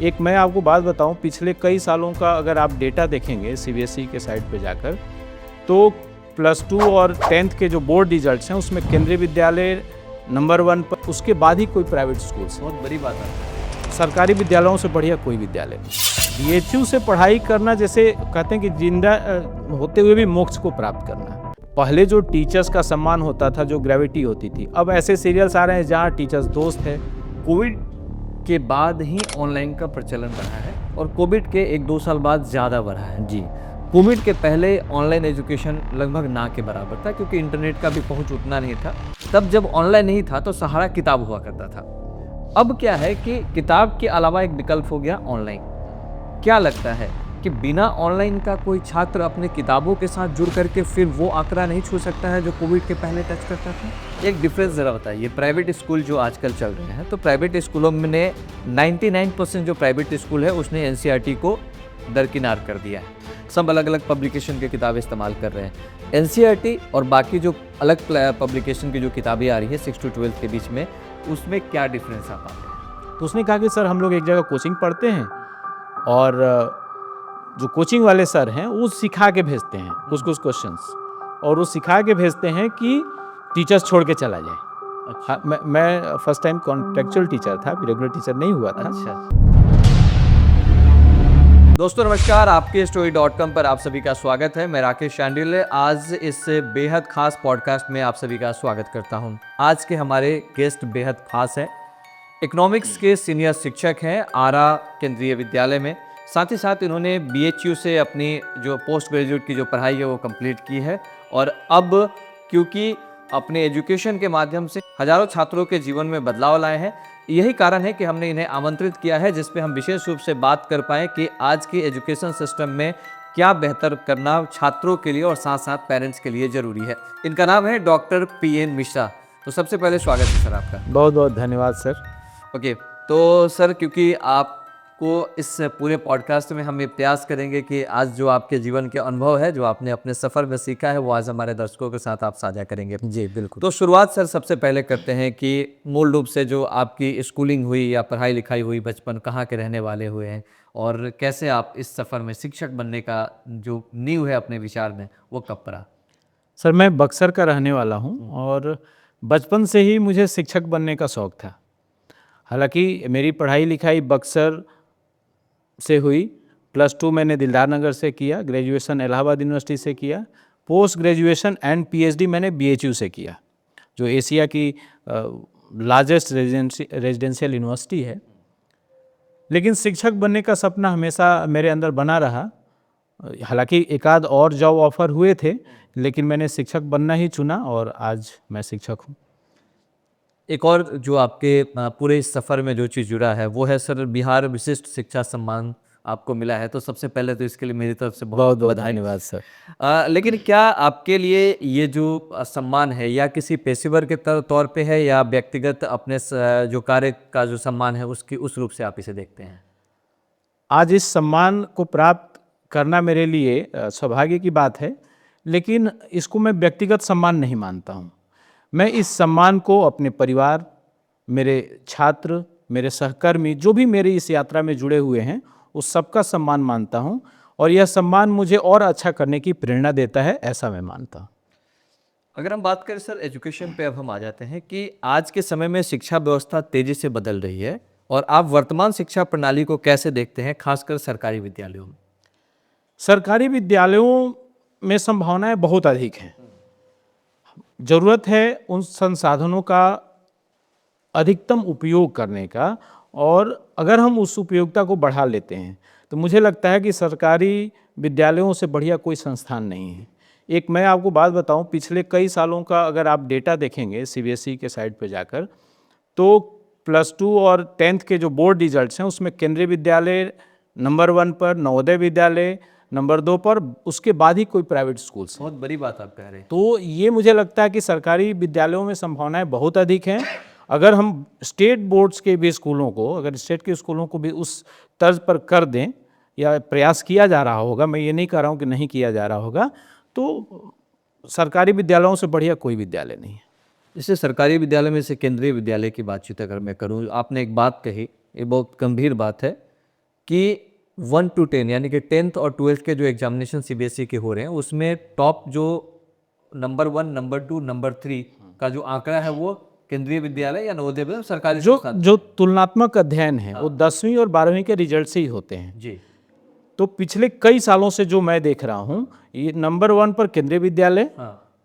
एक मैं आपको बात बताऊं, पिछले कई सालों का अगर आप डेटा देखेंगे सीबीएसई के साइट पे जाकर, तो +2 और 10th के जो बोर्ड रिजल्ट्स हैं उसमें केंद्रीय विद्यालय नंबर 1 पर, उसके बाद ही कोई प्राइवेट स्कूल्स हैं। बहुत बड़ी बात है। सरकारी विद्यालयों से बढ़िया कोई विद्यालय नहीं। बीएचयू से पढ़ाई करना जैसे कहते हैं कि जिंदा होते हुए भी मोक्ष को प्राप्त करना। पहले जो टीचर्स का सम्मान होता था, जो ग्रेविटी होती थी, अब ऐसे सीरियल्स आ रहे हैं जहाँ टीचर्स दोस्त है। कोविड के बाद ही ऑनलाइन का प्रचलन बढ़ा है और कोविड के 1-2 साल बाद ज़्यादा बढ़ा है। जी, कोविड के पहले ऑनलाइन एजुकेशन लगभग ना के बराबर था, क्योंकि इंटरनेट का भी पहुंच उतना नहीं था। तब जब ऑनलाइन नहीं था तो सहारा किताब हुआ करता था। अब क्या है कि किताब के अलावा एक विकल्प हो गया ऑनलाइन। क्या लगता है कि बिना ऑनलाइन का कोई छात्र अपने किताबों के साथ जुड़ करके फिर वो आंकड़ा नहीं छू सकता है जो कोविड के पहले टच करता था? एक डिफरेंस ज़रा बताइए। प्राइवेट स्कूल जो आजकल चल रहे हैं, तो प्राइवेट स्कूलों में 99% जो प्राइवेट स्कूल है उसने एनसीईआरटी को दरकिनार कर दिया है। सब अलग अलग पब्लिकेशन की किताबें इस्तेमाल कर रहे हैं। एनसीईआरटी और बाकी जो अलग पब्लिकेशन की जो किताबें आ रही है 6 to 12 के बीच में, उसमें क्या डिफरेंस आप पाते हैं? तो उसने कहा कि सर हम लोग एक जगह कोचिंग पढ़ते हैं और जो कोचिंग वाले सर हैं वो सिखा के भेजते हैं कुछ कुछ क्वेश्चंस, और वो सिखा के भेजते हैं कि टीचर्स छोड़ के चला जाए। अच्छा। मैं फर्स्ट टाइम कॉन्ट्रेक्चुअल टीचर था, रेगुलर टीचर नहीं हुआ था। अच्छा। दोस्तों नमस्कार, आपके story.com पर आप सभी का स्वागत है। मैं राकेश शांडिल्य आज इस बेहद खास पॉडकास्ट में आप सभी का स्वागत करता हूं। आज के हमारे गेस्ट बेहद खास हैं। इकोनॉमिक्स के सीनियर शिक्षक हैं आरा केंद्रीय विद्यालय में। साथ ही साथ इन्होंने बीएचयू से अपनी जो पोस्ट ग्रेजुएट की जो पढ़ाई है वो कंप्लीट की है, और अब क्योंकि अपने एजुकेशन के माध्यम से हजारों छात्रों के जीवन में बदलाव लाए हैं, यही कारण है कि हमने इन्हें आमंत्रित किया है, जिस पे हम विशेष रूप से बात कर पाएँ कि आज के एजुकेशन सिस्टम में क्या बेहतर करना छात्रों के लिए और साथ साथ पेरेंट्स के लिए ज़रूरी है। इनका नाम है डॉक्टर पीएन मिश्रा। तो सबसे पहले स्वागत है सर आपका। बहुत बहुत धन्यवाद सर। ओके, तो सर क्योंकि आपको इस पूरे पॉडकास्ट में हम ये प्रयास करेंगे कि आज जो आपके जीवन के अनुभव है, जो आपने अपने सफ़र में सीखा है, वो आज हमारे दर्शकों के साथ आप साझा करेंगे। जी बिल्कुल। तो शुरुआत सर सबसे पहले करते हैं कि मूल रूप से जो आपकी स्कूलिंग हुई या पढ़ाई लिखाई हुई, बचपन कहाँ के रहने वाले हुए हैं, और कैसे आप इस सफ़र में शिक्षक बनने का जो नींव है अपने विचार में, वो कब पड़ा? सर मैं बक्सर का रहने वाला हूँ और बचपन से ही मुझे शिक्षक बनने का शौक़ था। हालांकि मेरी पढ़ाई लिखाई बक्सर से हुई। +2 मैंने दिलदार नगर से किया, ग्रेजुएशन इलाहाबाद यूनिवर्सिटी से किया, पोस्ट ग्रेजुएशन एंड पीएचडी मैंने बीएचयू से किया, जो एशिया की लार्जेस्ट रेजिडेंशियल यूनिवर्सिटी है। लेकिन शिक्षक बनने का सपना हमेशा मेरे अंदर बना रहा। हालांकि एक आध और जॉब ऑफर हुए थे, लेकिन मैंने शिक्षक बनना ही चुना और आज मैं शिक्षक हूँ। एक और जो आपके पूरे इस सफ़र में जो चीज़ जुड़ा है वो है सर बिहार विशिष्ट शिक्षा सम्मान आपको मिला है। तो सबसे पहले तो इसके लिए मेरी तरफ से बहुत बहुत बधाई। धन्यवाद सर। लेकिन क्या आपके लिए ये जो सम्मान है या किसी पेशेवर के तौर पे है या व्यक्तिगत अपने जो कार्य का जो सम्मान है उसकी उस रूप से आप इसे देखते हैं? आज इस सम्मान को प्राप्त करना मेरे लिए सौभाग्य की बात है, लेकिन इसको मैं व्यक्तिगत सम्मान नहीं मानता हूँ। मैं इस सम्मान को अपने परिवार, मेरे छात्र, मेरे सहकर्मी, जो भी मेरी इस यात्रा में जुड़े हुए हैं, उस सबका सम्मान मानता हूँ, और यह सम्मान मुझे और अच्छा करने की प्रेरणा देता है, ऐसा मैं मानता हूँ। अगर हम बात करें सर एजुकेशन पे, अब हम आ जाते हैं कि आज के समय में शिक्षा व्यवस्था तेज़ी से बदल रही है, और आप वर्तमान शिक्षा प्रणाली को कैसे देखते हैं, खासकर सरकारी विद्यालयों में? सरकारी विद्यालयों में संभावनाएं बहुत अधिक हैं। ज़रूरत है उन संसाधनों का अधिकतम उपयोग करने का, और अगर हम उस उपयोगिता को बढ़ा लेते हैं तो मुझे लगता है कि सरकारी विद्यालयों से बढ़िया कोई संस्थान नहीं है। एक मैं आपको बात बताऊं, पिछले कई सालों का अगर आप डेटा देखेंगे सीबीएसई के साइट पे जाकर, तो +2 और 10th के जो बोर्ड रिजल्ट्स हैं उसमें केंद्रीय विद्यालय नंबर 1 पर, नवोदय विद्यालय नंबर 2 पर, उसके बाद ही कोई प्राइवेट स्कूल्स हैं। बहुत बड़ी बात आप कह रहे हैं। तो ये मुझे लगता है कि सरकारी विद्यालयों में संभावनाएं बहुत अधिक हैं। अगर हम स्टेट बोर्ड्स के भी स्कूलों को, अगर स्टेट के स्कूलों को भी उस तर्ज पर कर दें, या प्रयास किया जा रहा होगा, मैं ये नहीं कह रहा हूँ कि नहीं किया जा रहा होगा, तो सरकारी विद्यालयों से बढ़िया कोई विद्यालय नहीं है। जैसे सरकारी विद्यालय में से केंद्रीय विद्यालय की बातचीत अगर मैं करूं, आपने एक बात कही, ये बहुत गंभीर बात है कि 1 to 10 यानी कि 10th और 12th के जो एग्जामिनेशन सीबीएसई के हो रहे हैं उसमें टॉप जो नंबर 1, नंबर 2, नंबर 3 का जो आंकड़ा है वो केंद्रीय विद्यालय या नवोदय विद्यालय सरकारी संस्थान। जो तुलनात्मक अध्ययन है वो 10वीं और 12वीं के रिजल्ट से ही होते हैं। जी। तो पिछले कई सालों से जो मैं देख रहा हूँ, ये नंबर 1 पर केंद्रीय विद्यालय,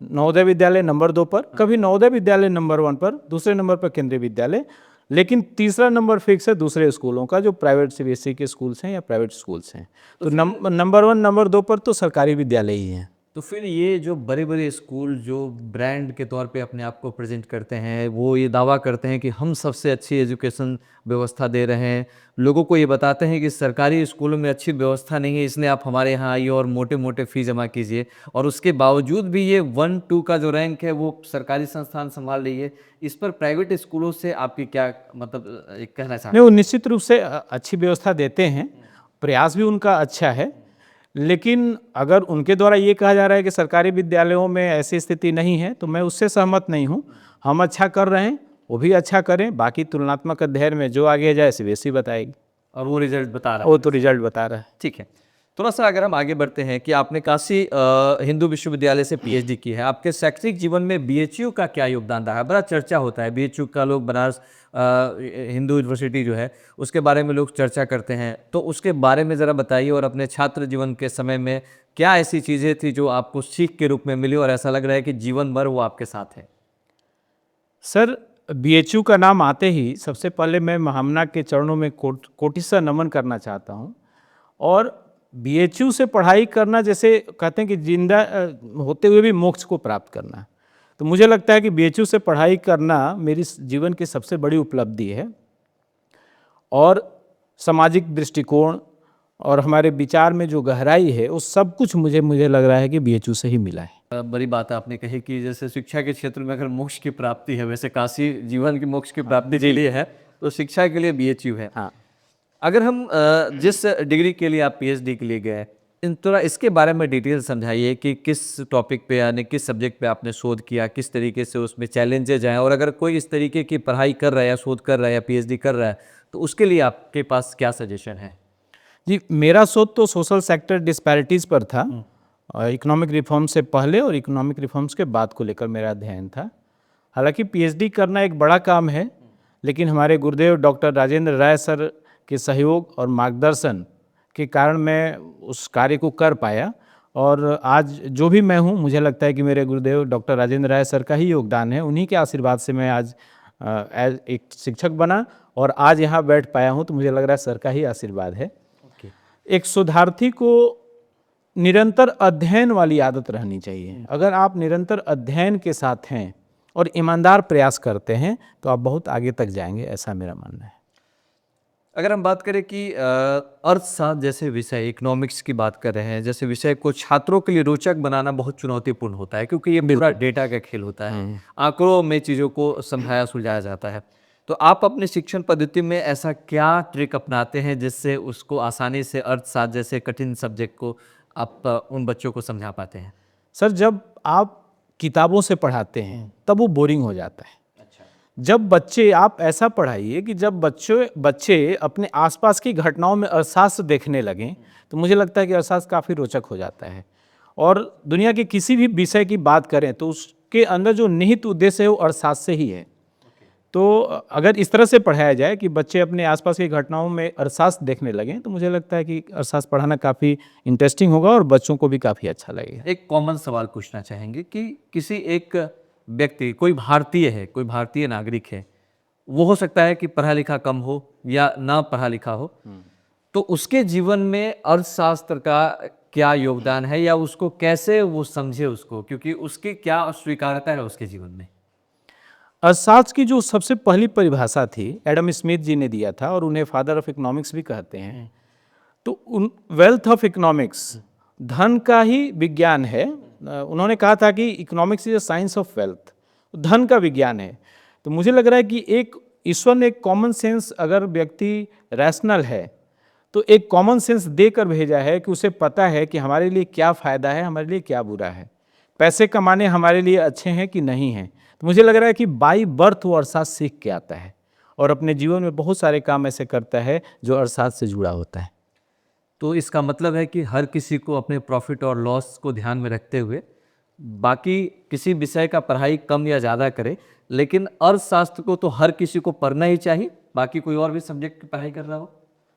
नवोदय विद्यालय नंबर 2 पर, कभी नवोदय विद्यालय नंबर 1 पर, दूसरे नंबर पर केंद्रीय विद्यालय, लेकिन तीसरा नंबर फिक्स है दूसरे स्कूलों का जो प्राइवेट सीबीएसई के स्कूल्स हैं या प्राइवेट स्कूल्स हैं। तो नंबर 1 नंबर 2 पर तो सरकारी विद्यालय ही हैं। तो फिर ये जो बड़े बड़े स्कूल जो ब्रांड के तौर पे अपने आप को प्रेजेंट करते हैं, वो ये दावा करते हैं कि हम सबसे अच्छी एजुकेशन व्यवस्था दे रहे हैं, लोगों को ये बताते हैं कि सरकारी स्कूलों में अच्छी व्यवस्था नहीं है, इसलिए आप हमारे यहाँ आइए और मोटे मोटे फी जमा कीजिए, और उसके बावजूद भी ये 1-2 का जो रैंक है वो सरकारी संस्थान संभाल रही है। इस पर प्राइवेट स्कूलों से आपकी क्या मतलब कहना चाहते नहीं, वो निश्चित रूप से अच्छी व्यवस्था देते हैं, प्रयास भी उनका अच्छा है, लेकिन अगर उनके द्वारा ये कहा जा रहा है कि सरकारी विद्यालयों में ऐसी स्थिति नहीं है, तो मैं उससे सहमत नहीं हूँ। हम अच्छा कर रहे हैं, वो भी अच्छा करें, बाकी तुलनात्मक अध्ययन में जो आगे जाए सीबीएसई बताएगी, और वो रिजल्ट बता रहा है। वो तो रिजल्ट बता रहा है। ठीक है, थोड़ा सा अगर हम आगे बढ़ते हैं कि आपने काशी हिंदू विश्वविद्यालय से पीएचडी की है, आपके शैक्षणिक जीवन में बीएचयू का क्या योगदान रहा है? बड़ा चर्चा होता है बीएचयू का, लोग बनारस हिंदू यूनिवर्सिटी जो है उसके बारे में लोग चर्चा करते हैं, तो उसके बारे में ज़रा बताइए, और अपने छात्र जीवन के समय में क्या ऐसी चीज़ें थी जो आपको सीख के रूप में मिली और ऐसा लग रहा है कि जीवन भर वो आपके साथ है? सर, बीएचयू का नाम आते ही सबसे पहले मैं महामना के चरणों में कोटि सा नमन करना चाहता हूँ। और बीएचयू से पढ़ाई करना, जैसे कहते हैं कि जिंदा होते हुए भी मोक्ष को प्राप्त करना, तो मुझे लगता है कि बीएचयू से पढ़ाई करना मेरी जीवन की सबसे बड़ी उपलब्धि है। और सामाजिक दृष्टिकोण और हमारे विचार में जो गहराई है वो सब कुछ मुझे लग रहा है कि बीएचयू से ही मिला है। बड़ी बात आपने कही कि जैसे शिक्षा के क्षेत्र में अगर मोक्ष की प्राप्ति है, वैसे काशी जीवन की मोक्ष की प्राप्ति के लिए है, तो शिक्षा के लिए बीएचयू है। हाँ, अगर हम जिस डिग्री के लिए आप पीएचडी के लिए गए, थोड़ा इसके बारे में डिटेल समझाइए कि किस टॉपिक पे यानी किस सब्जेक्ट पे आपने शोध किया, किस तरीके से उसमें चैलेंजेज आए, और अगर कोई इस तरीके की पढ़ाई कर रहा है या शोध कर रहा है या पीएचडी कर रहा है तो उसके लिए आपके पास क्या सजेशन है? जी, मेरा शोध तो सोशल सेक्टर डिस्पैरिटीज़ पर था, और इकोनॉमिक रिफॉर्म से पहले और इकोनॉमिक रिफॉर्म्स के बाद को लेकर मेरा अध्ययन था। हालांकि पीएचडी करना एक बड़ा काम है, लेकिन हमारे गुरुदेव डॉक्टर राजेंद्र राय सर के सहयोग और मार्गदर्शन के कारण मैं उस कार्य को कर पाया, और आज जो भी मैं हूँ मुझे लगता है कि मेरे गुरुदेव डॉक्टर राजेंद्र राय सर का ही योगदान है। उन्हीं के आशीर्वाद से मैं आज एक शिक्षक बना और आज यहाँ बैठ पाया हूँ, तो मुझे लग रहा है सर का ही आशीर्वाद है। एक शोधार्थी को निरंतर अध्ययन वाली आदत रहनी चाहिए। अगर आप निरंतर अध्ययन के साथ हैं और ईमानदार प्रयास करते हैं तो आप बहुत आगे तक जाएंगे, ऐसा मेरा मानना है। अगर हम बात करें कि अर्थशास्त्र जैसे विषय, इकोनॉमिक्स की बात कर रहे हैं, जैसे विषय को छात्रों के लिए रोचक बनाना बहुत चुनौतीपूर्ण होता है, क्योंकि ये पूरा डेटा का खेल होता है, आंकड़ों में चीज़ों को समझाया सुलझाया जाता है। तो आप अपने शिक्षण पद्धति में ऐसा क्या ट्रिक अपनाते हैं जिससे उसको आसानी से अर्थशास्त्र जैसे कठिन सब्जेक्ट को आप उन बच्चों को समझा पाते हैं? सर, जब आप किताबों से पढ़ाते हैं तब वो बोरिंग हो जाता है। जब बच्चे, आप ऐसा पढ़ाइए कि जब बच्चे अपने आसपास की घटनाओं में अर्थशास्त्र देखने लगें, तो मुझे लगता है कि अर्थशास्त्र काफ़ी रोचक हो जाता है। और दुनिया के किसी भी विषय की बात करें तो उसके अंदर जो निहित उद्देश्य है वो अर्थशास्त्र से ही है। तो अगर इस तरह से पढ़ाया जाए कि बच्चे अपने आसपास की घटनाओं में अर्थशास्त्र देखने लगें, तो मुझे लगता है कि अर्थशास्त्र पढ़ाना काफ़ी इंटरेस्टिंग होगा और बच्चों को भी काफ़ी अच्छा लगेगा। एक कॉमन सवाल पूछना चाहेंगे कि किसी एक व्यक्ति, कोई भारतीय है, कोई भारतीय नागरिक है, वो हो सकता है कि पढ़ा लिखा कम हो या ना पढ़ा लिखा हो, तो उसके जीवन में अर्थशास्त्र का क्या योगदान है, या उसको कैसे वो समझे उसको, क्योंकि उसकी क्या स्वीकार्यता है उसके जीवन में? अर्थशास्त्र की जो सबसे पहली परिभाषा थी एडम स्मिथ जी ने दिया था, और उन्हें फादर ऑफ इकोनॉमिक्स भी कहते हैं। तो वेल्थ ऑफ इकोनॉमिक्स, धन का ही विज्ञान है। उन्होंने कहा था कि economics is a science of wealth, धन का विज्ञान है। तो मुझे लग रहा है कि एक ईश्वर ने एक कॉमन सेंस, अगर व्यक्ति रैशनल है तो एक कॉमन सेंस देकर भेजा है कि उसे पता है कि हमारे लिए क्या फ़ायदा है, हमारे लिए क्या बुरा है, पैसे कमाने हमारे लिए अच्छे हैं कि नहीं हैं। तो मुझे लग रहा है कि बाई बर्थ वो अर्थशास्त्र सीख के आता है और अपने जीवन में बहुत सारे काम ऐसे करता है जो अर्थशास्त्र से जुड़ा होता है। तो इसका मतलब है कि हर किसी को अपने प्रॉफिट और लॉस को ध्यान में रखते हुए बाकी किसी विषय का पढ़ाई कम या ज़्यादा करे, लेकिन अर्थशास्त्र को तो हर किसी को पढ़ना ही चाहिए, बाकी कोई और भी सब्जेक्ट की पढ़ाई कर रहा हो।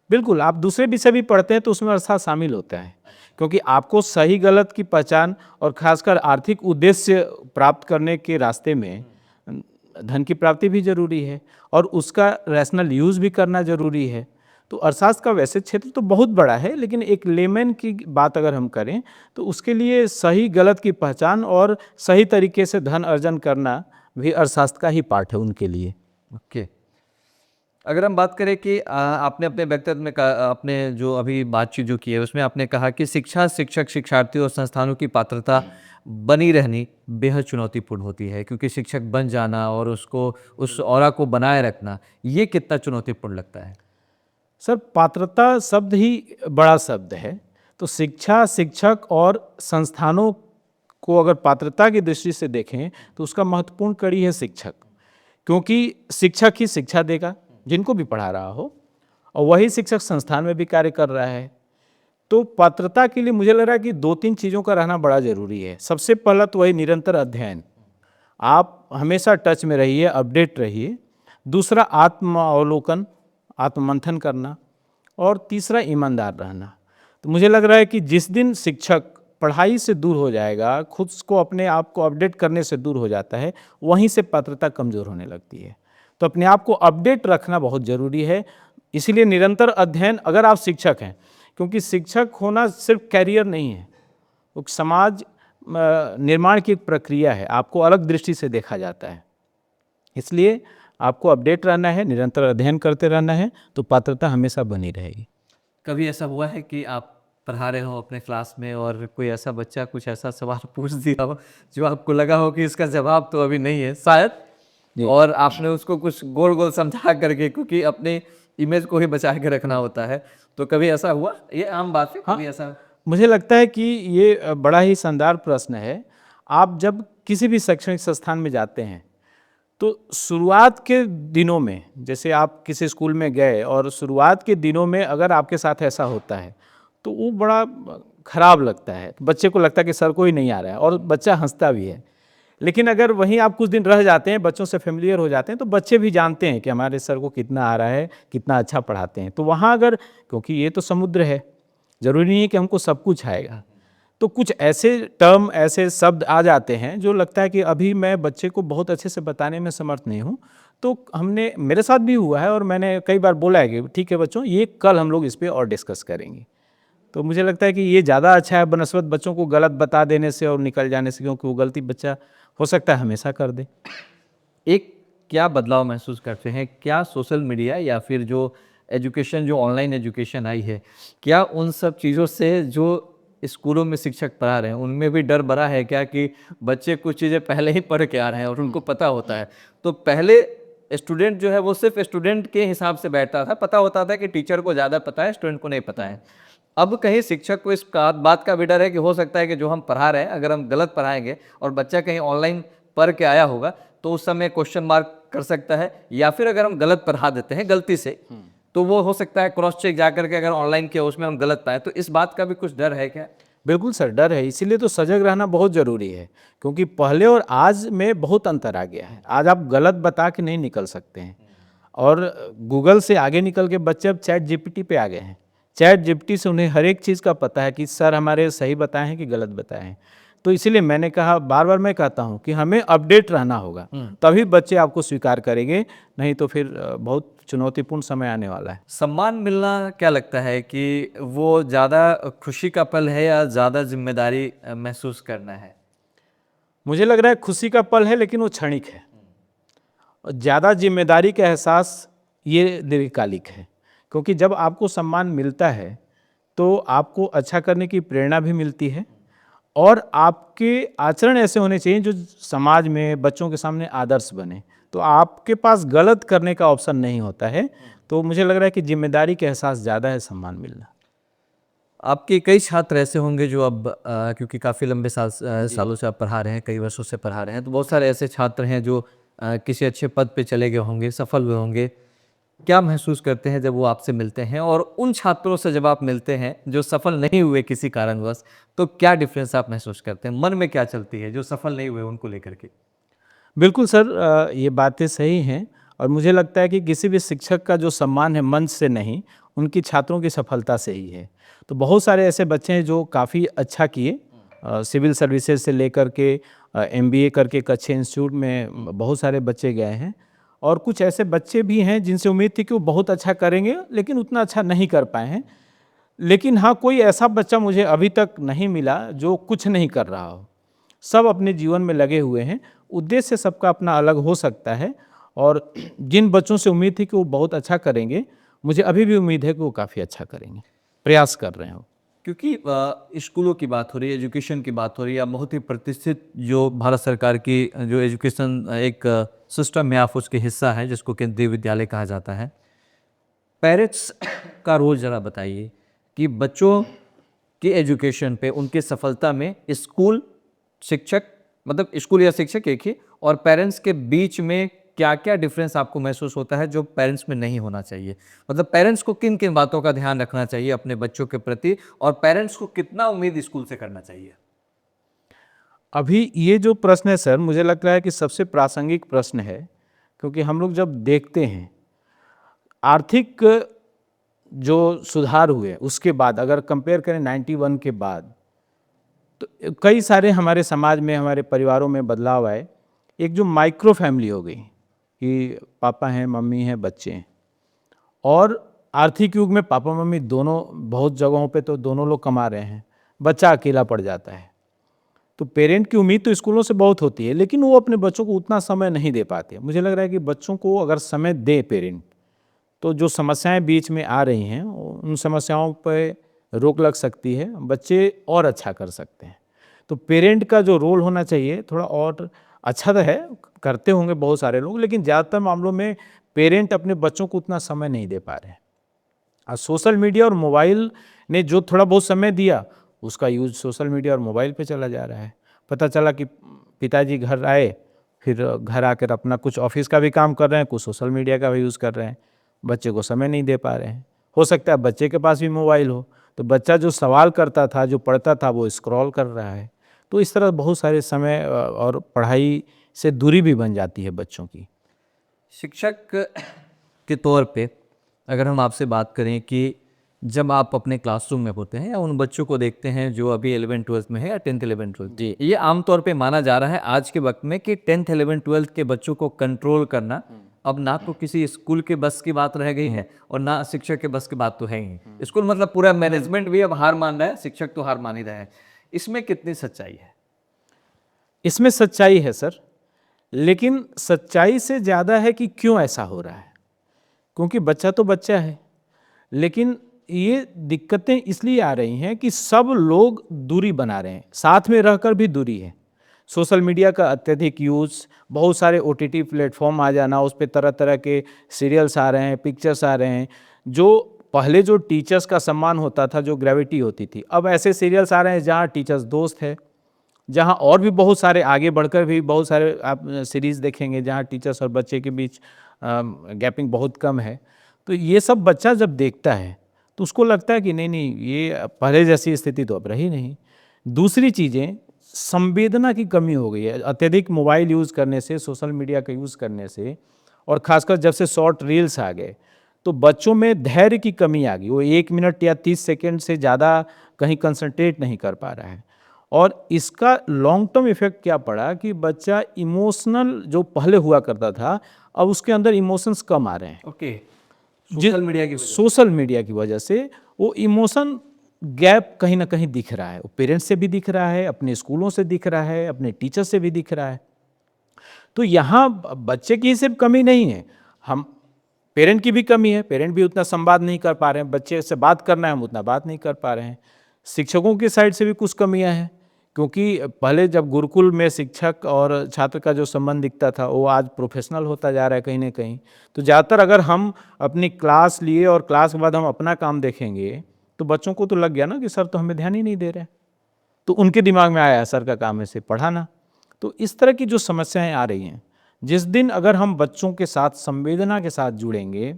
बिल्कुल, आप दूसरे विषय भी पढ़ते हैं तो उसमें अर्थशास्त्र शामिल होता है, क्योंकि आपको सही गलत की पहचान और खासकर आर्थिक उद्देश्य प्राप्त करने के रास्ते में धन की प्राप्ति भी जरूरी है और उसका रैशनल यूज़ भी करना जरूरी है। तो अर्थशास्त्र का वैसे क्षेत्र तो बहुत बड़ा है, लेकिन एक लेमैन की बात अगर हम करें तो उसके लिए सही गलत की पहचान और सही तरीके से धन अर्जन करना भी अर्थशास्त्र का ही पार्ट है उनके लिए। ओके। अगर हम बात करें कि आपने अपने वक्तव्य में आपने जो अभी बातचीत जो की है उसमें आपने कहा कि शिक्षा, शिक्षक, शिक्षार्थी और संस्थानों की पात्रता बनी रहनी बेहद चुनौतीपूर्ण होती है, क्योंकि शिक्षक बन जाना और उसको उस ऑरा को बनाए रखना ये कितना चुनौतीपूर्ण लगता है। सर, पात्रता शब्द ही बड़ा शब्द है। तो शिक्षा, शिक्षक और संस्थानों को अगर पात्रता की दृष्टि से देखें तो उसका महत्वपूर्ण कड़ी है शिक्षक, क्योंकि शिक्षक ही शिक्षा देगा जिनको भी पढ़ा रहा हो, और वही शिक्षक संस्थान में भी कार्य कर रहा है। तो पात्रता के लिए मुझे लग रहा है कि 2-3 चीज़ों का रहना बड़ा ज़रूरी है। सबसे पहला तो वही निरंतर अध्ययन, आप हमेशा टच में रहिए, अपडेट रहिए। दूसरा आत्म अवलोकन, आत्ममंथन करना, और तीसरा ईमानदार रहना। तो मुझे लग रहा है कि जिस दिन शिक्षक पढ़ाई से दूर हो जाएगा, खुद को अपने आप को अपडेट करने से दूर हो जाता है, वहीं से पात्रता कमज़ोर होने लगती है। तो अपने आप को अपडेट रखना बहुत ज़रूरी है। इसीलिए निरंतर अध्ययन, अगर आप शिक्षक हैं, क्योंकि शिक्षक होना सिर्फ कैरियर नहीं है, वो समाज निर्माण की एक प्रक्रिया है, आपको अलग दृष्टि से देखा जाता है। इसलिए आपको अपडेट रहना है, निरंतर अध्ययन करते रहना है, तो पात्रता हमेशा बनी रहेगी। कभी ऐसा हुआ है कि आप पढ़ा रहे हो अपने क्लास में और कोई ऐसा बच्चा कुछ ऐसा सवाल पूछ दिया हो जो आपको लगा हो कि इसका जवाब तो अभी नहीं है शायद, और आपने उसको कुछ गोल गोल समझा करके, क्योंकि अपने इमेज को ही बचा के रखना होता है, तो कभी ऐसा हुआ? ये आम बात है, कभी ऐसा? मुझे लगता है कि ये बड़ा ही शानदार प्रश्न है। आप जब किसी भी शैक्षणिक संस्थान में जाते हैं तो शुरुआत के दिनों में, जैसे आप किसी स्कूल में गए और शुरुआत के दिनों में अगर आपके साथ ऐसा होता है तो वो बड़ा खराब लगता है। बच्चे को लगता है कि सर को ही नहीं आ रहा है, और बच्चा हंसता भी है। लेकिन अगर वहीं आप कुछ दिन रह जाते हैं, बच्चों से फेमिलियर हो जाते हैं, तो बच्चे भी जानते हैं कि हमारे सर को कितना आ रहा है, कितना अच्छा पढ़ाते हैं। तो वहाँ अगर, क्योंकि ये तो समुद्र है, ज़रूरी नहीं है कि हमको सब कुछ आएगा, तो कुछ ऐसे टर्म, ऐसे शब्द आ जाते हैं जो लगता है कि अभी मैं बच्चे को बहुत अच्छे से बताने में समर्थ नहीं हूँ। तो हमने, मेरे साथ भी हुआ है और मैंने कई बार बोला है कि ठीक है बच्चों, ये कल हम लोग इस पर और डिस्कस करेंगे। तो मुझे लगता है कि ये ज़्यादा अच्छा है बनस्बत बच्चों को गलत बता देने से और निकल जाने से, क्योंकि वो गलती बच्चा हो सकता है हमेशा कर दे। एक क्या बदलाव महसूस करते हैं, क्या सोशल मीडिया या फिर जो एजुकेशन, जो ऑनलाइन एजुकेशन आई है, क्या उन सब चीज़ों से जो स्कूलों में शिक्षक पढ़ा रहे हैं उनमें भी डर भरा है क्या, कि बच्चे कुछ चीज़ें पहले ही पढ़ के आ रहे हैं और उनको पता होता है? तो पहले स्टूडेंट जो है वो सिर्फ स्टूडेंट के हिसाब से बैठता था, पता होता था कि टीचर को ज़्यादा पता है, स्टूडेंट को नहीं पता है। अब कहीं शिक्षक को इस बात का भी डर है कि हो सकता है कि जो हम पढ़ा रहे हैं अगर हम गलत पढ़ाएंगे और बच्चा कहीं ऑनलाइन पढ़ के आया होगा तो उस समय क्वेश्चन मार्क कर सकता है, या फिर अगर हम गलत पढ़ा देते हैं गलती से तो वो हो सकता है क्रॉस चेक जा करके अगर ऑनलाइन किया उसमें हम गलत पाए। तो इस बात का भी कुछ डर है क्या? बिल्कुल सर, डर है। इसीलिए तो सजग रहना बहुत ज़रूरी है, क्योंकि पहले और आज में बहुत अंतर आ गया है। आज आप गलत बता के नहीं निकल सकते हैं, और गूगल से आगे निकल के बच्चे अब चैट जीपीटी पे आ गए हैं। चैट जीपीटी से उन्हें हर एक चीज़ का पता है कि सर हमारे सही बताए हैं कि गलत बताए हैं। तो इसीलिए मैंने कहा, बार बार मैं कहता हूँ कि हमें अपडेट रहना होगा, तभी बच्चे आपको स्वीकार करेंगे, नहीं तो फिर बहुत चुनौतीपूर्ण समय आने वाला है। सम्मान मिलना क्या लगता है कि वो ज़्यादा खुशी का पल है या ज़्यादा जिम्मेदारी महसूस करना है? मुझे लग रहा है खुशी का पल है, लेकिन वो क्षणिक है। और ज़्यादा जिम्मेदारी का एहसास ये दीर्घकालिक है, क्योंकि जब आपको सम्मान मिलता है तो आपको अच्छा करने की प्रेरणा भी मिलती है, और आपके आचरण ऐसे होने चाहिए जो समाज में बच्चों के सामने आदर्श बने। तो आपके पास गलत करने का ऑप्शन नहीं होता है। तो मुझे लग रहा है कि जिम्मेदारी का एहसास ज़्यादा है सम्मान मिलना। आपके कई छात्र ऐसे होंगे जो अब क्योंकि काफ़ी लंबे सालों से आप पढ़ा रहे हैं, कई वर्षों से पढ़ा रहे हैं, तो बहुत सारे ऐसे छात्र हैं जो किसी अच्छे पद पे चले गए होंगे, सफल हुए होंगे, क्या महसूस करते हैं जब वो आपसे मिलते हैं, और उन छात्रों से जब आप मिलते हैं जो सफल नहीं हुए किसी कारणवश, तो क्या डिफरेंस आप महसूस करते हैं? मन में क्या चलती है जो सफल नहीं हुए उनको लेकर के? बिल्कुल सर, ये बातें सही हैं और मुझे लगता है कि किसी भी शिक्षक का जो सम्मान है मंच से नहीं, उनकी छात्रों की सफलता से ही है। तो बहुत सारे ऐसे बच्चे हैं जो काफ़ी अच्छा किए, सिविल सर्विसेज से लेकर के एमबीए करके एक अच्छे इंस्टीट्यूट में बहुत सारे बच्चे गए हैं और कुछ ऐसे बच्चे भी हैं जिनसे उम्मीद थी कि वो बहुत अच्छा करेंगे लेकिन उतना अच्छा नहीं कर पाए हैं। लेकिन हाँ, कोई ऐसा बच्चा मुझे अभी तक नहीं मिला जो कुछ नहीं कर रहा हो। सब अपने जीवन में लगे हुए हैं। उद्देश्य सबका अपना अलग हो सकता है और जिन बच्चों से उम्मीद थी कि वो बहुत अच्छा करेंगे, मुझे अभी भी उम्मीद है कि वो काफ़ी अच्छा करेंगे। प्रयास कर रहे हैं वो। क्योंकि स्कूलों की बात हो रही है, एजुकेशन की बात हो रही है, या बहुत ही प्रतिष्ठित जो भारत सरकार की जो एजुकेशन एक सिस्टम है, आप उसके हिस्सा है जिसको केंद्रीय विद्यालय कहा जाता है। पेरेंट्स का रोल ज़रा बताइए कि बच्चों की एजुकेशन पे, उनकी सफलता में स्कूल, शिक्षक, मतलब स्कूल या शिक्षक एक ही, और पेरेंट्स के बीच में क्या क्या डिफरेंस आपको महसूस होता है जो पेरेंट्स में नहीं होना चाहिए? मतलब पेरेंट्स को किन किन बातों का ध्यान रखना चाहिए अपने बच्चों के प्रति, और पेरेंट्स को कितना उम्मीद स्कूल से करना चाहिए? अभी ये जो प्रश्न है सर, मुझे लग रहा है कि सबसे प्रासंगिक प्रश्न है, क्योंकि हम लोग जब देखते हैं आर्थिक जो सुधार हुए उसके बाद अगर कंपेयर करें 91 के बाद, तो कई सारे हमारे समाज में, हमारे परिवारों में बदलाव आए। एक जो माइक्रो फैमिली हो गई कि पापा हैं, मम्मी हैं, बच्चे हैं, और आर्थिक युग में पापा मम्मी दोनों, बहुत जगहों पे तो दोनों लोग कमा रहे हैं, बच्चा अकेला पड़ जाता है। तो पेरेंट की उम्मीद तो स्कूलों से बहुत होती है लेकिन वो अपने बच्चों को उतना समय नहीं दे पाते। मुझे लग रहा है कि बच्चों को अगर समय दे पेरेंट, तो जो समस्याएं बीच में आ रही हैं उन समस्याओं पर रोक लग सकती है, बच्चे और अच्छा कर सकते हैं। तो पेरेंट का जो रोल होना चाहिए थोड़ा और अच्छा तो है, करते होंगे बहुत सारे लोग, लेकिन ज़्यादातर मामलों में पेरेंट अपने बच्चों को उतना समय नहीं दे पा रहे हैं। और सोशल मीडिया और मोबाइल ने जो थोड़ा बहुत समय दिया, उसका यूज सोशल मीडिया और मोबाइल पे चला जा रहा है। पता चला कि पिताजी घर आए, फिर घर आकर अपना कुछ ऑफिस का भी काम कर रहे हैं, कुछ सोशल मीडिया का भी यूज़ कर रहे हैं, बच्चे को समय नहीं दे पा रहे हैं। हो सकता है बच्चे के पास भी मोबाइल हो, तो बच्चा जो सवाल करता था, जो पढ़ता था, वो स्क्रॉल कर रहा है। तो इस तरह बहुत सारे समय और पढ़ाई से दूरी भी बन जाती है बच्चों की। शिक्षक के तौर पे अगर हम आपसे बात करें कि जब आप अपने क्लासरूम में होते हैं या उन बच्चों को देखते हैं जो अभी 11th-12th में है या 10th-11th-12th, जी। ये आमतौर पे माना जा रहा है आज के वक्त में कि 10th-11th-12th के बच्चों को कंट्रोल करना अब ना तो किसी स्कूल के बस की बात रह गई है और ना शिक्षक के बस की बात तो है ही। स्कूल मतलब पूरा मैनेजमेंट भी अब हार मान रहा है, शिक्षक तो हार मान ही रहे हैं। इसमें कितनी सच्चाई है? इसमें सच्चाई है सर, लेकिन सच्चाई से ज़्यादा है कि क्यों ऐसा हो रहा है। क्योंकि बच्चा तो बच्चा है, लेकिन ये दिक्कतें इसलिए आ रही हैं कि सब लोग दूरी बना रहे हैं, साथ में रहकर भी दूरी है। सोशल मीडिया का अत्यधिक यूज़, बहुत सारे ओटीटी प्लेटफॉर्म आ जाना, उस पे तरह तरह के सीरियल्स आ रहे हैं, पिक्चर्स आ रहे हैं। जो पहले जो टीचर्स का सम्मान होता था, जो ग्रेविटी होती थी, अब ऐसे सीरियल्स आ रहे हैं जहाँ टीचर्स दोस्त है, जहाँ और भी बहुत सारे आगे बढ़कर भी बहुत सारे आप सीरीज़ देखेंगे जहाँ टीचर्स और बच्चे के बीच गैपिंग बहुत कम है। तो ये सब बच्चा जब देखता है तो उसको लगता है कि नहीं नहीं, ये पहले जैसी स्थिति तो अब रही नहीं। दूसरी चीज़ें, संवेदना की कमी हो गई है अत्यधिक मोबाइल यूज़ करने से, सोशल मीडिया का यूज़ करने से, और ख़ासकर जब से शॉर्ट रील्स आ गए तो बच्चों में धैर्य की कमी आ गई। वो 1 मिनट या 30 सेकेंड से ज़्यादा कहीं कंसंट्रेट नहीं कर पा रहा है। और इसका लॉन्ग टर्म इफेक्ट क्या पड़ा कि बच्चा इमोशनल जो पहले हुआ करता था, अब उसके अंदर इमोशंस कम आ रहे हैं। ओके, सोशल मीडिया की वजह से। सोशल मीडिया की वजह से वो इमोशन गैप कहीं ना कहीं दिख रहा है। वो पेरेंट्स से भी दिख रहा है, अपने स्कूलों से दिख रहा है, अपने टीचर से भी दिख रहा है। तो यहाँ बच्चे की सिर्फ कमी नहीं है, हम पेरेंट की भी कमी है। पेरेंट भी उतना संवाद नहीं कर पा रहे हैं, बच्चे से बात करना है हम उतना बात नहीं कर पा रहे हैं। शिक्षकों की साइड से भी कुछ कमियां हैं, क्योंकि पहले जब गुरुकुल में शिक्षक और छात्र का जो संबंध दिखता था वो आज प्रोफेशनल होता जा रहा है कहीं ना कहीं। तो ज़्यादातर अगर हम अपनी क्लास लिए और क्लास के बाद हम अपना काम देखेंगे तो बच्चों को तो लग गया ना कि सर तो हमें ध्यान ही नहीं दे रहे। तो उनके दिमाग में आया सर का काम है सिर्फ पढ़ाना। तो इस तरह की जो समस्याएं आ रही हैं, जिस दिन अगर हम बच्चों के साथ संवेदना के साथ जुड़ेंगे,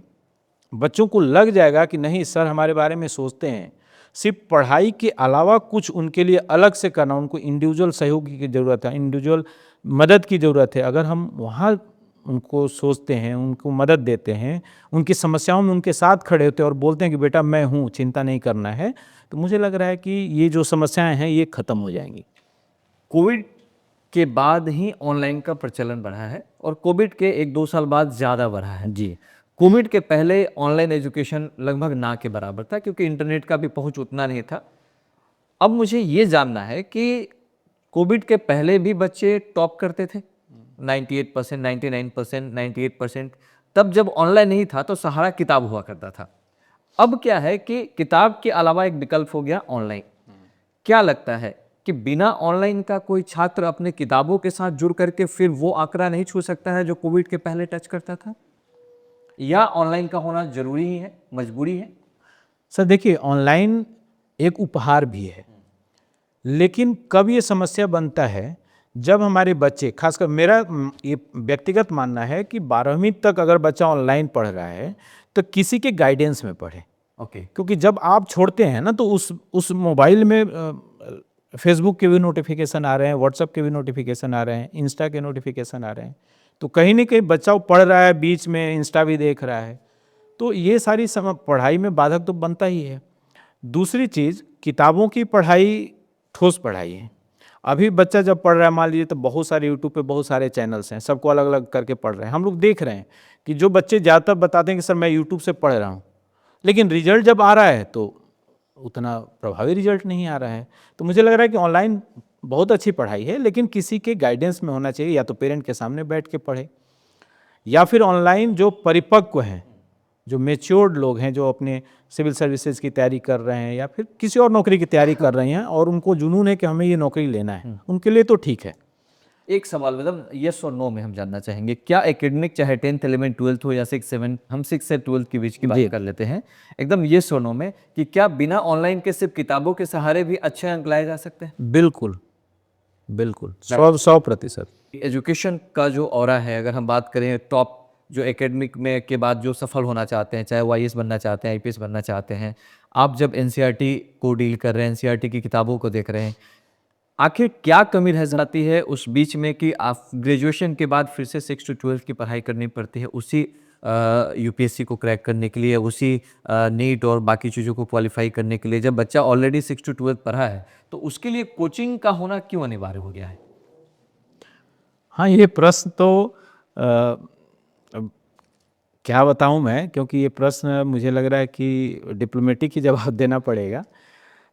बच्चों को लग जाएगा कि नहीं सर हमारे बारे में सोचते हैं, सिर्फ पढ़ाई के अलावा कुछ उनके लिए अलग से करना, उनको इंडिविजुअल सहयोग की ज़रूरत है, इंडिविजुअल मदद की ज़रूरत है। अगर हम वहाँ उनको सोचते हैं, उनको मदद देते हैं, उनकी समस्याओं में उनके साथ खड़े होते हैं और बोलते हैं कि बेटा मैं हूँ, चिंता नहीं करना है, तो मुझे लग रहा है कि ये जो समस्याएं हैं ये ख़त्म हो जाएंगी। कोविड के बाद ही ऑनलाइन का प्रचलन बढ़ा है और कोविड के 1-2 साल बाद ज़्यादा बढ़ा है। जी। कोविड के पहले ऑनलाइन एजुकेशन लगभग ना के बराबर था क्योंकि इंटरनेट का भी पहुंच उतना नहीं था। अब मुझे ये जानना है कि कोविड के पहले भी बच्चे टॉप करते थे 98%, 99%, 98%। तब जब ऑनलाइन नहीं था तो सहारा किताब हुआ करता था। अब क्या है कि किताब के अलावा एक विकल्प हो गया ऑनलाइन। क्या लगता है कि बिना ऑनलाइन का कोई छात्र अपने किताबों के साथ जुड़ करके फिर वो आंकड़ा नहीं छू सकता है जो कोविड के पहले टच करता था, या ऑनलाइन का होना जरूरी ही है, मजबूरी है? सर देखिए, ऑनलाइन एक उपहार भी है, लेकिन कब ये समस्या बनता है जब हमारे बच्चे, खासकर मेरा ये व्यक्तिगत मानना है कि 12वीं तक अगर बच्चा ऑनलाइन पढ़ रहा है तो किसी के गाइडेंस में पढ़े। ओके। क्योंकि जब आप छोड़ते हैं ना तो उस मोबाइल में फेसबुक के भी नोटिफिकेशन आ रहे हैं, व्हाट्सएप के भी नोटिफिकेशन आ रहे हैं, इंस्टा के नोटिफिकेशन आ रहे हैं, तो कहीं ना कहीं बच्चा वो पढ़ रहा है, बीच में इंस्टा भी देख रहा है, तो ये सारी पढ़ाई में बाधक तो बनता ही है। दूसरी चीज़, किताबों की पढ़ाई ठोस पढ़ाई है। अभी बच्चा जब पढ़ रहा है, मान लीजिए, तो बहुत सारे यूट्यूब पे बहुत सारे चैनल्स हैं, सबको अलग अलग करके पढ़ रहे हैं। हम लोग देख रहे हैं कि जो बच्चे ज़्यादातर बताते हैं कि सर मैं यूट्यूब से पढ़ रहा हूँ, लेकिन रिजल्ट जब आ रहा है तो उतना प्रभावी रिजल्ट नहीं आ रहा है। तो मुझे लग रहा है कि ऑनलाइन बहुत अच्छी पढ़ाई है, लेकिन किसी के गाइडेंस में होना चाहिए, या तो पेरेंट के सामने बैठ के पढ़े, या फिर ऑनलाइन जो परिपक्व हैं, जो मेच्योर्ड लोग हैं, जो अपने सिविल सर्विसेज की तैयारी कर रहे हैं या फिर किसी और नौकरी की तैयारी कर रहे हैं और उनको जुनून है कि हमें ये नौकरी लेना है, उनके लिए तो ठीक है। एक सवाल मतलब यस और नो में हम जानना चाहेंगे, क्या एकेडमिक चाहे 10th 11 12th हो या 6 7, हम 6 से 12th के बीच की बात कर लेते हैं, एकदम यस और नो में, कि क्या बिना ऑनलाइन के सिर्फ किताबों के सहारे भी अच्छे अंक लाए जा सकते हैं? बिल्कुल बिल्कुल, 100%। एजुकेशन का जो ऑरा है, अगर हम बात करें टॉप जो एकेडमिक में के बाद जो सफल होना चाहते हैं, चाहे वो IAS बनना चाहते हैं, IPS बनना चाहते हैं, आप जब NCERT को डील कर रहे हैं, NCERT की किताबों को देख रहे हैं, आखिर क्या कमी रह जाती है उस बीच में कि आप ग्रेजुएशन के बाद फिर से 6 to 12 की पढ़ाई करनी पड़ती है उसी UPSC को क्रैक करने के लिए, उसी नीट और बाकी चीज़ों को क्वालिफाई करने के लिए? जब बच्चा ऑलरेडी 6 to 12 पढ़ा है तो उसके लिए कोचिंग का होना क्यों अनिवार्य हो गया है? हाँ, ये प्रश्न तो अब क्या बताऊं मैं, क्योंकि ये प्रश्न मुझे लग रहा है कि डिप्लोमेटिक ही जवाब देना पड़ेगा।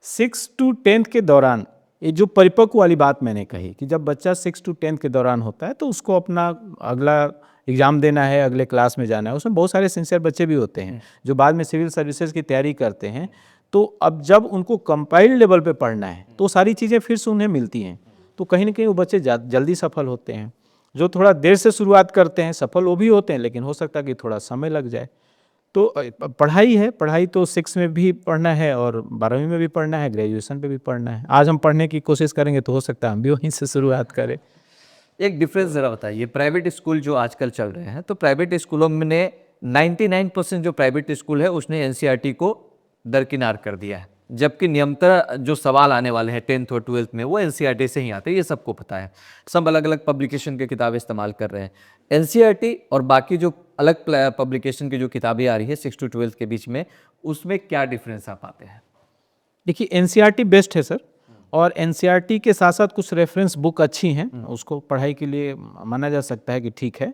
6 to 10 के दौरान, ये जो परिपक्व वाली बात मैंने कही कि जब बच्चा 6 to 10 के दौरान होता है तो उसको अपना अगला एग्ज़ाम देना है, अगले क्लास में जाना है, उसमें बहुत सारे सिंसियर बच्चे भी होते हैं जो बाद में सिविल सर्विसेज की तैयारी करते हैं। तो अब जब उनको कंपाइल्ड लेवल पे पढ़ना है तो सारी चीज़ें फिर से उन्हें मिलती हैं, तो कहीं ना कहीं वो बच्चे जल्दी सफल होते हैं। जो थोड़ा देर से शुरुआत करते हैं सफल वो भी होते हैं, लेकिन हो सकता है कि थोड़ा समय लग जाए। तो पढ़ाई है, पढ़ाई तो 6 में भी पढ़ना है और 12वीं में भी पढ़ना है, ग्रेजुएशन पे भी पढ़ना है। आज हम पढ़ने की कोशिश करेंगे तो हो सकता है हम भी वहीं से शुरुआत करें। एक डिफरेंस ज़रा बताइए, प्राइवेट स्कूल जो आजकल चल रहे हैं, तो प्राइवेट स्कूलों में 99% जो प्राइवेट स्कूल है उसने NCERT को दरकिनार कर दिया है, जबकि नियमतः जो सवाल आने वाले हैं 10th और 12th में वो NCERT से ही आते हैं, ये सबको पता है। सब अलग अलग पब्लिकेशन की किताबें इस्तेमाल कर रहे हैं। NCERT और बाकी जो अलग पब्लिकेशन की जो किताबें आ रही है 6 to 12 के बीच में, उसमें क्या डिफरेंस आप पाते हैं? देखिए, NCERT बेस्ट है सर, और NCERT के साथ साथ कुछ रेफरेंस बुक अच्छी हैं, उसको पढ़ाई के लिए माना जा सकता है कि ठीक है,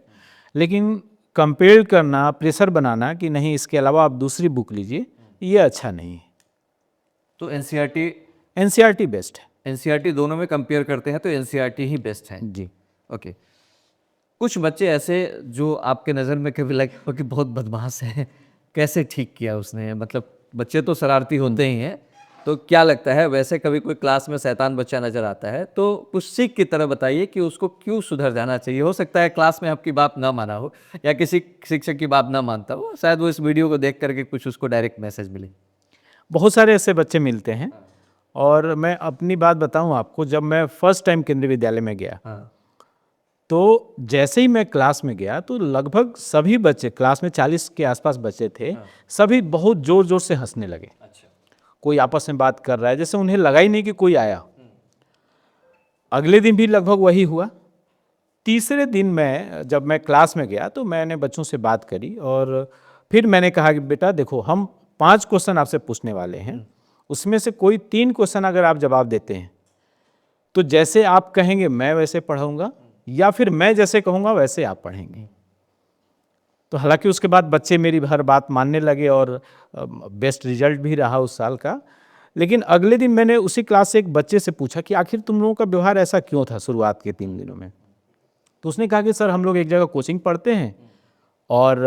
लेकिन कंपेयर करना, प्रेशर बनाना कि नहीं इसके अलावा आप दूसरी बुक लीजिए, ये अच्छा नहीं है। तो NCERT बेस्ट है। NCERT दोनों में कंपेयर करते हैं तो NCERT ही बेस्ट है जी। ओके। कुछ बच्चे ऐसे जो आपके नज़र में कभी लगे हो कि बहुत बदमाश हैं, कैसे ठीक किया उसने? मतलब बच्चे तो शरारती होते ही हैं, तो क्या लगता है वैसे कभी कोई क्लास में शैतान बच्चा नज़र आता है तो कुछ सीख की तरह बताइए कि उसको क्यों सुधर जाना चाहिए? हो सकता है क्लास में आपकी बात ना माना हो या किसी शिक्षक की बात ना मानता हो, शायद वो इस वीडियो को देख करके कुछ उसको डायरेक्ट मैसेज मिले। बहुत सारे ऐसे बच्चे मिलते हैं, और मैं अपनी बात बताऊं आपको, जब मैं फर्स्ट टाइम केंद्रीय विद्यालय में गया हाँ। तो जैसे ही मैं क्लास में गया तो लगभग सभी बच्चे, क्लास में 40 के आसपास बच्चे थे, सभी बहुत जोर जोर से हंसने लगे। अच्छा। कोई आपस में बात कर रहा है, जैसे उन्हें लगा ही नहीं कि कोई आया। अगले दिन भी लगभग वही हुआ। तीसरे दिन जब मैं क्लास में गया तो मैंने बच्चों से बात करी और फिर मैंने कहा कि बेटा देखो, हम 5 क्वेश्चन आपसे पूछने वाले हैं, उसमें से कोई 3 क्वेश्चन अगर आप जवाब देते हैं तो जैसे आप कहेंगे मैं वैसे पढ़ाऊंगा, या फिर मैं जैसे कहूँगा वैसे आप पढ़ेंगे। तो हालांकि उसके बाद बच्चे मेरी हर बात मानने लगे और बेस्ट रिजल्ट भी रहा उस साल का। लेकिन अगले दिन मैंने उसी क्लास से एक बच्चे से पूछा कि आखिर तुम लोगों का व्यवहार ऐसा क्यों था शुरुआत के 3 दिनों में। तो उसने कहा कि सर हम लोग एक जगह कोचिंग पढ़ते हैं और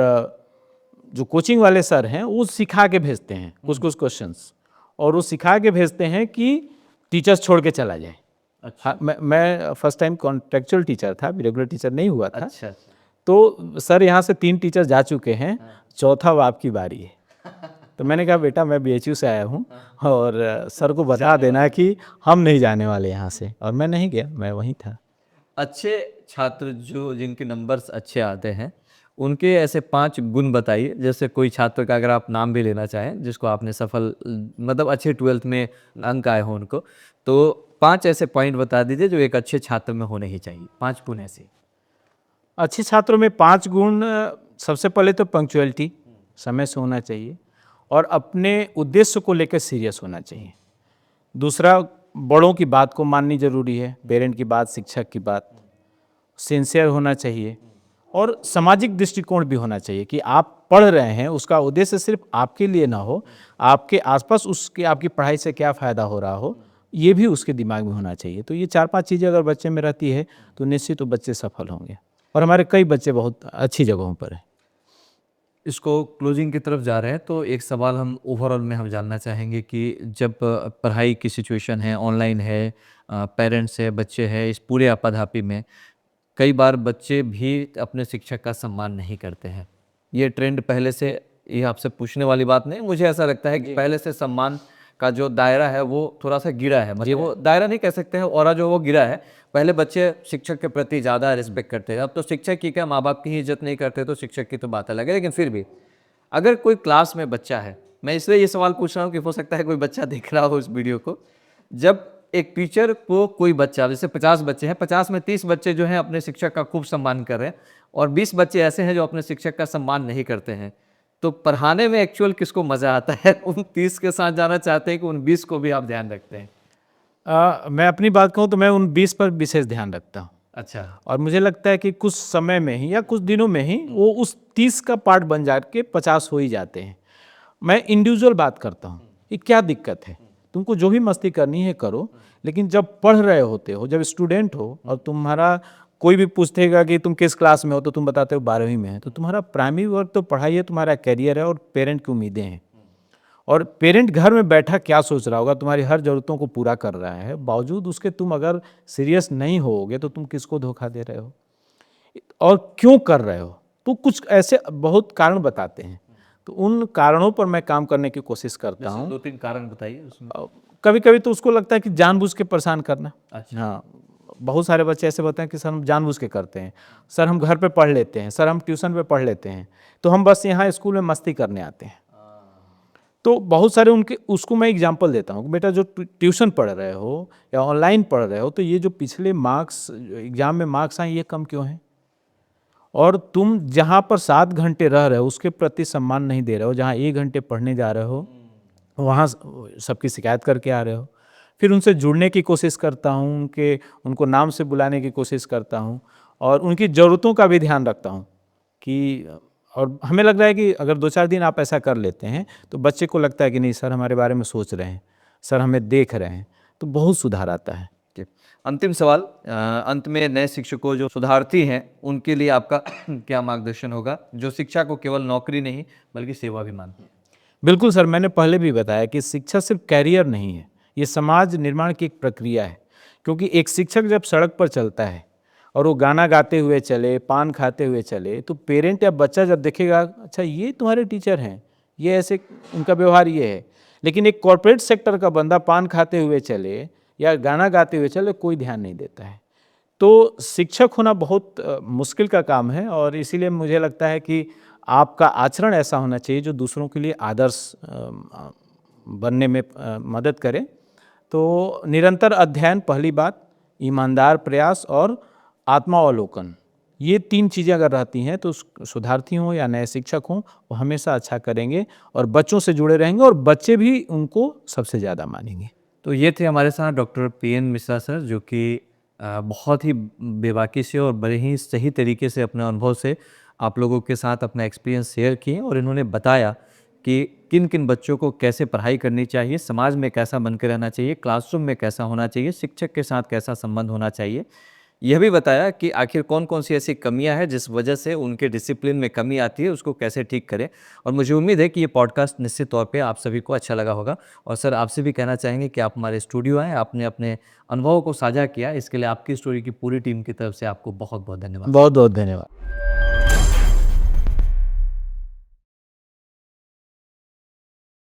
जो कोचिंग वाले सर हैं वो सिखा के भेजते हैं कुछ कुछ क्वेश्चंस, और वो सिखा के भेजते हैं कि टीचर्स छोड़ के चला जाए। अच्छा। हाँ, मैं फर्स्ट टाइम कॉन्ट्रेक्चुअल टीचर था, रेगुलर टीचर नहीं हुआ था। अच्छा। तो सर यहाँ से 3 टीचर जा चुके हैं, चौथा वो आपकी बारी है। तो मैंने कहा बेटा मैं BHU से आया हूँ और सर को बता देना कि हम नहीं जाने वाले यहाँ से, और मैं नहीं गया, मैं वहीं था। अच्छे छात्र जो जिनके नंबर्स अच्छे आते हैं, उनके ऐसे 5 गुण बताइए। जैसे कोई छात्र का अगर आप नाम भी लेना चाहें जिसको आपने सफल, मतलब अच्छे 12th में अंक आए हों उनको, तो 5 ऐसे पॉइंट बता दीजिए जो एक अच्छे छात्र में होने ही चाहिए, 5 गुण ऐसे। अच्छे छात्रों में 5 गुण, सबसे पहले तो पंक्चुअलिटी, समय से होना चाहिए, और अपने उद्देश्य को लेकर सीरियस होना चाहिए। दूसरा, बड़ों की बात को माननी जरूरी है, पेरेंट की बात, शिक्षक की बात। सिंसियर होना चाहिए, और सामाजिक दृष्टिकोण भी होना चाहिए कि आप पढ़ रहे हैं उसका उद्देश्य सिर्फ आपके लिए ना हो, आपके आसपास उसके आपकी पढ़ाई से क्या फ़ायदा हो रहा हो, ये भी उसके दिमाग में होना चाहिए। तो ये 4-5 चीज़ें अगर बच्चे में रहती है तो निश्चित तो बच्चे सफल होंगे, और हमारे कई बच्चे बहुत अच्छी जगहों पर हैं। इसको क्लोजिंग की तरफ जा रहे हैं, तो एक सवाल हम ओवरऑल में हम जानना चाहेंगे कि जब पढ़ाई की सिचुएशन है, ऑनलाइन है, पेरेंट्स है, बच्चे हैं, इस पूरे आपाधापी में कई बार बच्चे भी अपने शिक्षक का सम्मान नहीं करते हैं। ये ट्रेंड पहले से, ये आपसे पूछने वाली बात नहीं, मुझे ऐसा लगता है कि पहले से सम्मान का जो दायरा है वो थोड़ा सा गिरा है। मतलब वो दायरा नहीं कह सकते हैं, और जो वो गिरा है। पहले बच्चे शिक्षक के प्रति ज़्यादा रिस्पेक्ट करते हैं, अब तो शिक्षक की क्या, माँ बाप की ही इज्जत नहीं करते, तो शिक्षक की तो बात अलग है। लेकिन फिर भी अगर कोई क्लास में बच्चा है, मैं इसलिए ये सवाल पूछ रहा हूँ कि हो सकता है कोई बच्चा देख रहा हो इस वीडियो को, जब एक टीचर को कोई बच्चा, जैसे 50 बच्चे हैं, 50 में 30 बच्चे जो हैं अपने शिक्षक का खूब सम्मान कर रहे हैं, और 20 बच्चे ऐसे हैं जो अपने शिक्षक का सम्मान नहीं करते हैं, तो पढ़ाने में एक्चुअल किसको मज़ा आता है? उन 30 के साथ जाना चाहते हैं कि उन 20 को भी आप ध्यान रखते हैं? मैं अपनी बात कहूँ तो मैं उन 20 पर विशेष ध्यान रखता हूँ, अच्छा। और मुझे लगता है कि कुछ समय में ही या कुछ दिनों में ही वो उस 30 का पार्ट बन जा के 50 हो ही जाते हैं। मैं इंडिविजुअल बात करता हूँ कि क्या दिक्कत है, तुमको जो भी मस्ती करनी है करो, लेकिन जब पढ़ रहे होते हो, जब स्टूडेंट हो, और तुम्हारा कोई भी पूछेगा कि तुम किस क्लास में हो तो तुम बताते हो 12वीं में है, तो तुम्हारा प्राइमरी वर्क तो पढ़ाई है, तुम्हारा कैरियर है और पेरेंट की उम्मीदें हैं। और पेरेंट घर में बैठा क्या सोच रहा होगा, तुम्हारी हर ज़रूरतों को पूरा कर रहा है, बावजूद उसके तुम अगर सीरियस नहीं होगे तो तुम किसको धोखा दे रहे हो और क्यों कर रहे हो। तो कुछ ऐसे बहुत कारण बताते हैं, तो उन कारणों पर मैं काम करने की कोशिश करता हूँ। 2-3 कारण बताइए उसमें। कभी कभी तो उसको लगता है कि जानबूझ के परेशान करना। अच्छा। हाँ, बहुत सारे बच्चे ऐसे बताते हैं कि सर हम जानबूझ के करते हैं, सर हम घर पे पढ़ लेते हैं, सर हम ट्यूशन पे पढ़ लेते हैं, तो हम बस यहाँ स्कूल में मस्ती करने आते हैं। तो बहुत सारे उनके, उसको मैं एग्जांपल देता हूँ कि बेटा जो ट्यूशन पढ़ रहे हो या ऑनलाइन पढ़ रहे हो, तो ये जो पिछले मार्क्स एग्जाम में मार्क्स आए ये कम क्यों हैं, और तुम जहाँ पर 7 घंटे रह रहे हो उसके प्रति सम्मान नहीं दे रहे हो, जहाँ 1 घंटे पढ़ने जा रहे हो वहाँ सबकी शिकायत करके आ रहे हो। फिर उनसे जुड़ने की कोशिश करता हूँ, उनको नाम से बुलाने की कोशिश करता हूँ, और उनकी ज़रूरतों का भी ध्यान रखता हूँ कि, और हमें लग रहा है कि अगर 2-4 दिन आप ऐसा कर लेते हैं तो बच्चे को लगता है कि नहीं सर हमारे बारे में सोच रहे हैं, सर हमें देख रहे हैं, तो बहुत सुधार आता है। अंतिम सवाल, अंत में नए शिक्षकों जो सुधार्थी हैं उनके लिए आपका क्या मार्गदर्शन होगा, जो शिक्षा को केवल नौकरी नहीं बल्कि सेवा भी मानते हैं? बिल्कुल सर, मैंने पहले भी बताया कि शिक्षा सिर्फ कैरियर नहीं है, ये समाज निर्माण की एक प्रक्रिया है। क्योंकि एक शिक्षक जब सड़क पर चलता है और वो गाना गाते हुए चले, पान खाते हुए चले, तो पेरेंट या बच्चा जब देखेगा अच्छा ये तुम्हारे टीचर हैं, ये ऐसे उनका व्यवहार ये है। लेकिन एक कॉरपोरेट सेक्टर का बंदा पान खाते हुए चले या गाना गाते हुए चले, कोई ध्यान नहीं देता है। तो शिक्षक होना बहुत मुश्किल का काम है और इसीलिए मुझे लगता है कि आपका आचरण ऐसा होना चाहिए जो दूसरों के लिए आदर्श बनने में मदद करे। तो निरंतर अध्ययन पहली बात, ईमानदार प्रयास और आत्मावलोकन, ये 3 चीज़ें अगर रहती हैं तो शोधार्थी हों या नए शिक्षक हों वो हमेशा अच्छा करेंगे और बच्चों से जुड़े रहेंगे और बच्चे भी उनको सबसे ज़्यादा मानेंगे। तो ये थे हमारे साथ डॉक्टर पीएन मिश्रा सर, जो कि बहुत ही बेबाकी से और बड़े ही सही तरीके से अपने अनुभव से आप लोगों के साथ अपना एक्सपीरियंस शेयर किए और इन्होंने बताया कि किन किन बच्चों को कैसे पढ़ाई करनी चाहिए, समाज में कैसा बनकर रहना चाहिए, क्लासरूम में कैसा होना चाहिए, शिक्षक के साथ कैसा संबंध होना चाहिए। यह भी बताया कि आखिर कौन-कौन सी ऐसी कमियां हैं जिस वजह से उनके डिसिप्लिन में कमी आती है, उसको कैसे ठीक करें। और मुझे उम्मीद है कि ये पॉडकास्ट निश्चित तौर पे आप सभी को अच्छा लगा होगा। और सर, आपसे भी कहना चाहेंगे कि आप हमारे स्टूडियो आए, आपने अपने अनुभवों को साझा किया, इसके लिए आपकी स्टोरी की पूरी टीम की तरफ से आपको बहुत-बहुत धन्यवाद। बहुत बहुत धन्यवाद।